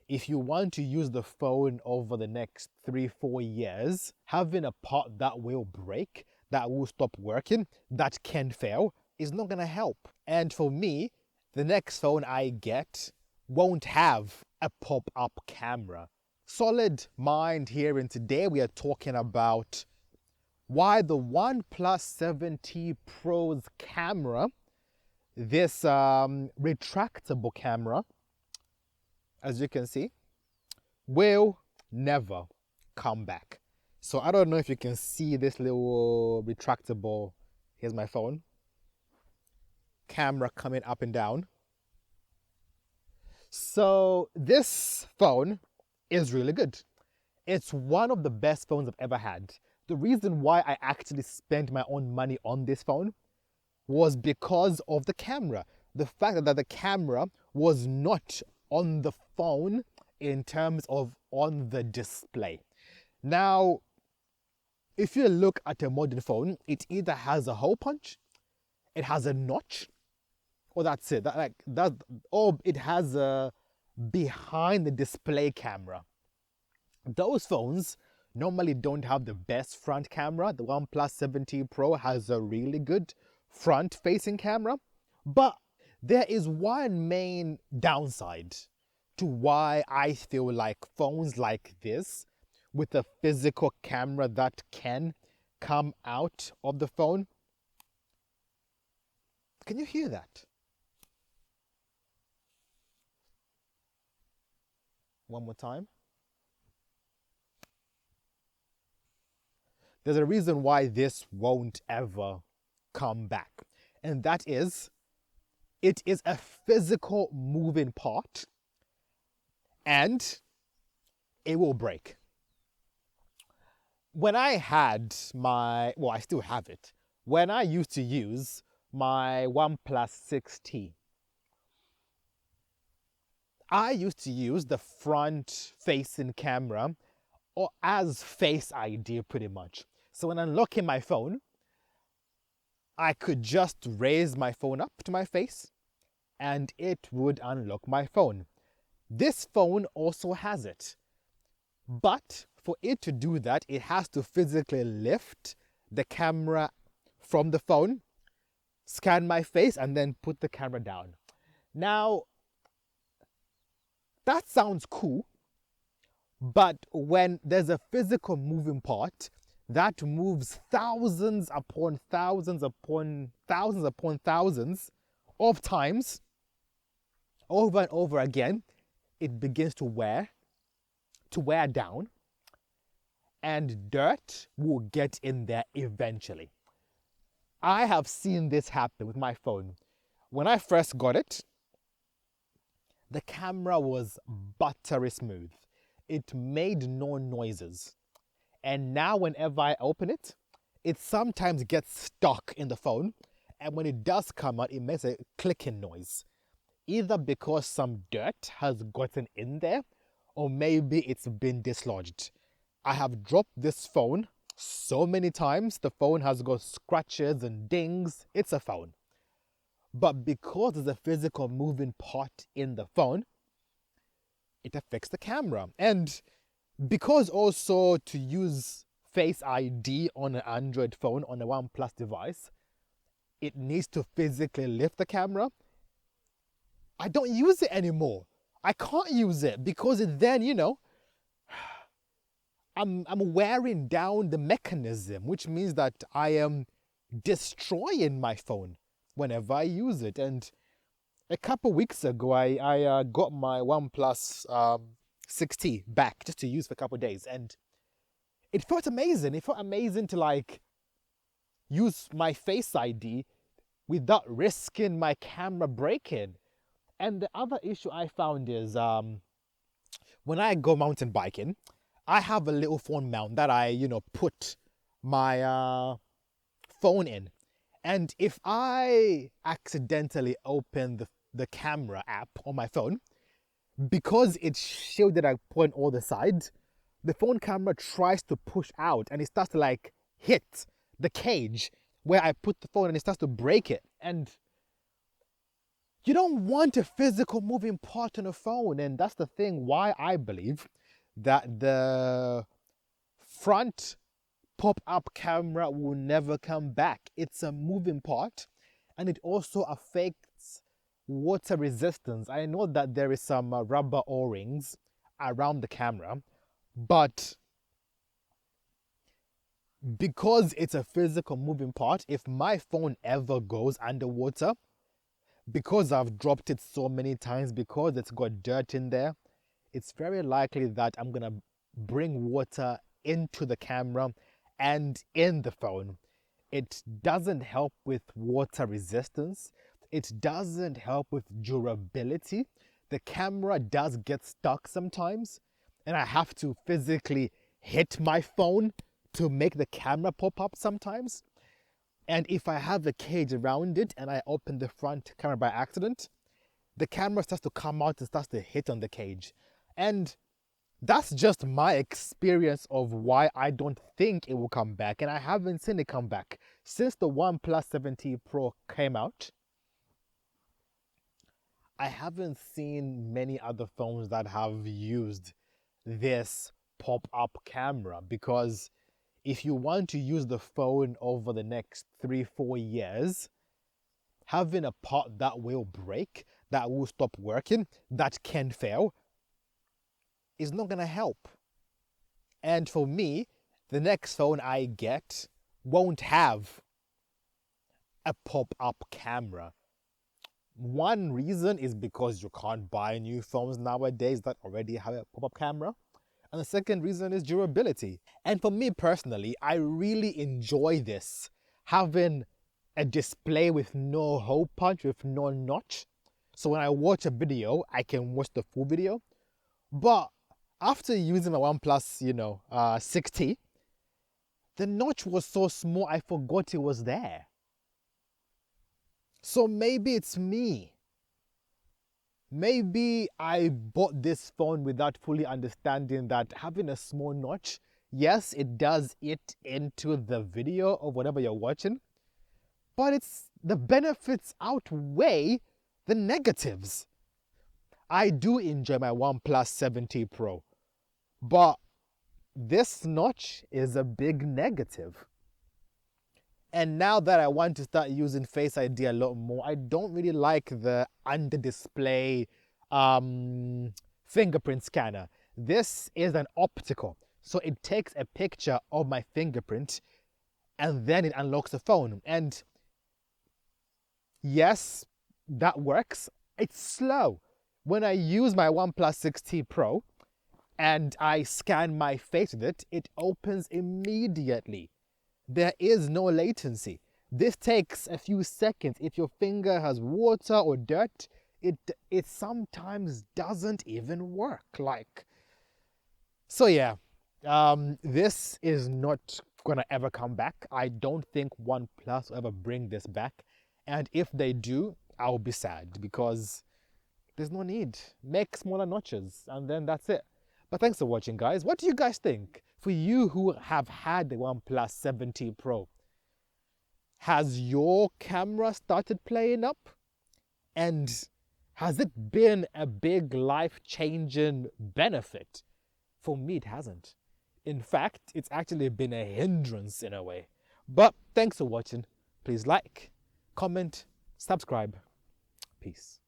if you want to use the phone over the next 3-4 years, having a part that will break, that will stop working, that can fail, is not going to help. And for me, the next phone I get won't have a pop-up camera. Solid mind here, and today we are talking about why the OnePlus 7T Pro's camera, this retractable camera, as you can see, will never come back. So I don't know if you can see this little retractable, here's my phone, camera coming up and down. So this phone is really good. It's one of the best phones I've ever had. The reason why I actually spent my own money on this phone was because of the camera. The fact that the camera was not on the phone in terms of on the display. Now, if you look at a modern phone, it either has a hole punch, it has a notch, or that's it. Or it has a behind the display camera. Those phones normally don't have the best front camera. The OnePlus 7T Pro has a really good front-facing camera, but there is one main downside to why I feel like phones like this, with a physical camera that can come out of the phone. Can you hear that? One more time. There's a reason why this won't ever come back, and that is, it is a physical moving part and it will break. When I had I still have it. When I used to use my OnePlus 6T, I used to use the front-facing camera or as Face ID pretty much. So when unlocking my phone, I could just raise my phone up to my face and it would unlock my phone. This phone also has it. But for it to do that, it has to physically lift the camera from the phone, scan my face, and then put the camera down. Now, that sounds cool, but when there's a physical moving part that moves thousands upon thousands upon thousands upon thousands of times, over and over again, it begins to wear down, and dirt will get in there eventually. I have seen this happen with my phone. When I first got it, the camera was buttery smooth. It made no noises. And now whenever I open it, it sometimes gets stuck in the phone. And when it does come out, it makes a clicking noise. Either because some dirt has gotten in there, or maybe it's been dislodged. I have dropped this phone so many times, the phone has got scratches and dings. It's a phone. But because there's a physical moving part in the phone, it affects the camera. And because also to use Face ID on an Android phone, on a OnePlus device, it needs to physically lift the camera. I don't use it anymore. I can't use it because then, I'm wearing down the mechanism, which means that I am destroying my phone whenever I use it. And a couple weeks ago, I got my OnePlus 6T back just to use for a couple of days, and it felt amazing. It felt amazing to use my Face ID without risking my camera breaking. And the other issue I found is when I go mountain biking, I have a little phone mount that I, put my phone in. And if I accidentally open the camera app on my phone, because it's shielded at point all the sides, the phone camera tries to push out and it starts to hit the cage where I put the phone and it starts to break it. And You don't want a physical moving part on a phone, and that's the thing why I believe that the front pop-up camera will never come back. It's a moving part, and it also affects water resistance. I know that there is some rubber O-rings around the camera, but because it's a physical moving part, if my phone ever goes underwater, because I've dropped it so many times, because it's got dirt in there, it's very likely that I'm gonna bring water into the camera and in the phone. It doesn't help with water resistance. It doesn't help with durability. The camera does get stuck sometimes, and I have to physically hit my phone to make the camera pop up sometimes. And if I have a cage around it and I open the front camera by accident, the camera starts to come out and starts to hit on the cage. And that's just my experience of why I don't think it will come back. And I haven't seen it come back. Since the OnePlus 7T Pro came out, I haven't seen many other phones that have used this pop-up camera, because if you want to use the phone over the next 3-4 years, having a part that will break, that will stop working, that can fail, is not going to help. And for me, the next phone I get won't have a pop-up camera. One reason is because you can't buy new phones nowadays that already have a pop-up camera. And the second reason is durability. And for me personally, I really enjoy this, having a display with no hole punch, with no notch. So when I watch a video, I can watch the full video. But after using my OnePlus, 6T, the notch was so small I forgot it was there. So maybe it's me. Maybe I bought this phone without fully understanding that having a small notch, yes, it does eat into the video of whatever you're watching, but the benefits outweigh the negatives. I do enjoy my OnePlus 7T Pro, but this notch is a big negative. And now that I want to start using Face ID a lot more, I don't really like the under-display fingerprint scanner. This is an optical, so it takes a picture of my fingerprint and then it unlocks the phone. And yes, that works. It's slow. When I use my OnePlus 6T Pro and I scan my face with it, it opens immediately. There is no latency. This takes a few seconds. If your finger has water or dirt, it sometimes doesn't even work. So yeah, this is not gonna ever come back. I don't think OnePlus will ever bring this back. And if they do, I'll be sad, because there's no need. Make smaller notches and then that's it. But thanks for watching, guys. What do you guys think? For you who have had the OnePlus 7T Pro, has your camera started playing up? And has it been a big life-changing benefit? For me, it hasn't. In fact, it's actually been a hindrance in a way. But thanks for watching. Please like, comment, subscribe. Peace.